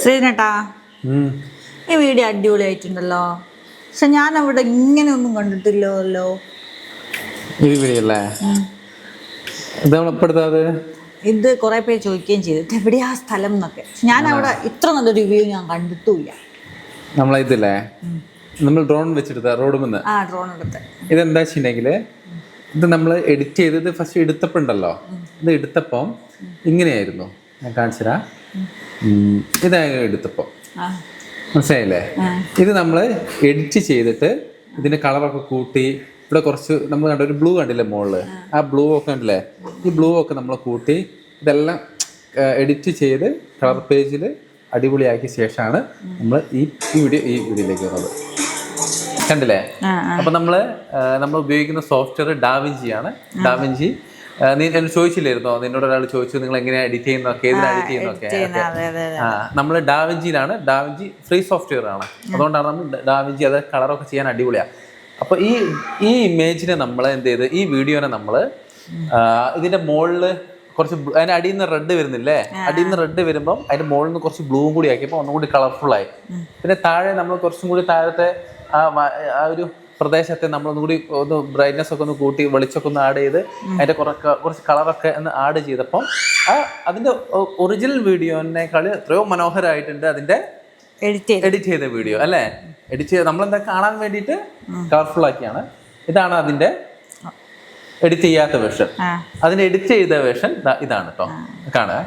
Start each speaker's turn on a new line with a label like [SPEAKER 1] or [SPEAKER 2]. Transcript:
[SPEAKER 1] ശ്രീനേട്ടാ, ഈ വീഡിയോ അടിപൊളിയായിട്ടുണ്ടല്ലോ. പക്ഷെ ഞാൻ അവിടെ ഇങ്ങനെയൊന്നും കണ്ടിട്ടില്ലല്ലോ. ഇത് കുറെ പേര് ചോദിക്കുകയും ചെയ്തിട്ട് എവിടെയാ സ്ഥലം എന്നൊക്കെ. ഞാൻ അവിടെ ഇത്ര നല്ലൊരു വ്യൂ ഞാൻ കണ്ടിട്ടില്ല.
[SPEAKER 2] നമ്മൾ ഡ്രോൺ വെച്ചെടുത്ത റോഡ് മുന്ന്
[SPEAKER 1] ഡ്രോൺ എടുത്ത്
[SPEAKER 2] ഇതെന്താ വെച്ചിട്ടുണ്ടെങ്കിൽ ഇത് നമ്മൾ എഡിറ്റ് ചെയ്തത് ഫസ്റ്റ് എടുത്തപ്പോൾ ഉണ്ടല്ലോ. ഇത് എടുത്തപ്പം ഇങ്ങനെയായിരുന്നു. ഞാൻ കാണിച്ചരാ. ഇതായിരുന്നു എടുത്തപ്പോ, മനസ്സിലായില്ലേ? ഇത് നമ്മൾ എഡിറ്റ് ചെയ്തിട്ട് ഇതിന്റെ കളറൊക്കെ കൂട്ടി ഇവിടെ കുറച്ച് നമ്മൾ കണ്ട ഒരു ബ്ലൂ കണ്ടില്ലേ മുകളില്, ആ ബ്ലൂ ഒക്കെ കണ്ടില്ലേ, ഈ ബ്ലൂ ഒക്കെ നമ്മൾ കൂട്ടി ഇതെല്ലാം എഡിറ്റ് ചെയ്ത് കളർ പേജിൽ അടിപൊളിയാക്കിയ ശേഷമാണ് നമ്മൾ ഈ വീഡിയോയിലേക്ക് വന്നത്. കണ്ടില്ലേ? അപ്പൊ നമ്മൾ ഉപയോഗിക്കുന്ന സോഫ്റ്റ്വെയർ ഡാവിഞ്ചിയാണ്. ഡാവിഞ്ചി നീ എന്നോട് ചോദിച്ചില്ലായിരുന്നോ? നിന്നോട് ഒരാൾ ചോദിച്ചു നിങ്ങൾ എങ്ങനെയാ എഡിറ്റ് ചെയ്യുന്നതൊക്കെ, ഏതിനാ എഡിറ്റ് ചെയ്യുന്നതൊക്കെ. നമ്മൾ ഡാവിഞ്ചിയിലാണ്. ഡാവിഞ്ചി ഫ്രീ സോഫ്റ്റ്വെയർ ആണ്, അതുകൊണ്ടാണ് നമ്മൾ ഡാവിഞ്ചി അത് കളറൊക്കെ ചെയ്യാൻ അടിപൊളിയാണ്. അപ്പൊ ഈ ഇമേജിനെ നമ്മൾ എന്ത് ചെയ്ത്, ഈ വീഡിയോനെ നമ്മൾ ഇതിന്റെ മുകളില് കുറച്ച് അതിന്റെ അടിയിൽ നിന്ന് റെഡ് വരുന്നില്ലേ, അടിയിൽ നിന്ന് റെഡ് വരുമ്പം അതിന്റെ മുകളിൽ നിന്ന് കുറച്ച് ബ്ലൂവും കൂടി ആക്കിയപ്പോൾ ഒന്നും കൂടി കളർഫുൾ ആയി. പിന്നെ താഴെ നമ്മൾ കുറച്ചും കൂടി താഴത്തെ ആ ഒരു പ്രദേശത്തെ നമ്മളൊന്നും കൂടി ഒന്ന് ബ്രൈറ്റ്നെസ് ഒക്കെ ഒന്ന് കൂട്ടി വെളിച്ചൊക്കെ ഒന്ന് ആഡ് ചെയ്ത് അതിന്റെ കുറച്ച് കളറൊക്കെ ഒന്ന് ആഡ് ചെയ്തപ്പോൾ അതിന്റെ ഒറിജിനൽ വീഡിയോനേക്കാൾ എത്രയോ മനോഹരമായിട്ടുണ്ട് അതിന്റെ എഡിറ്റ് ചെയ്ത വീഡിയോ അല്ലേ. എഡിറ്റ് ചെയ്ത് നമ്മളെന്താ കാണാൻ വേണ്ടിയിട്ട് കളർഫുൾ ആക്കിയാണ്. ഇതാണ് അതിന്റെ എഡിറ്റ് ചെയ്യാത്ത വേർഷൻ. അതിന്റെ എഡിറ്റ് ചെയ്ത വേർഷൻ ഇതാണ് കേട്ടോ. കാണുക.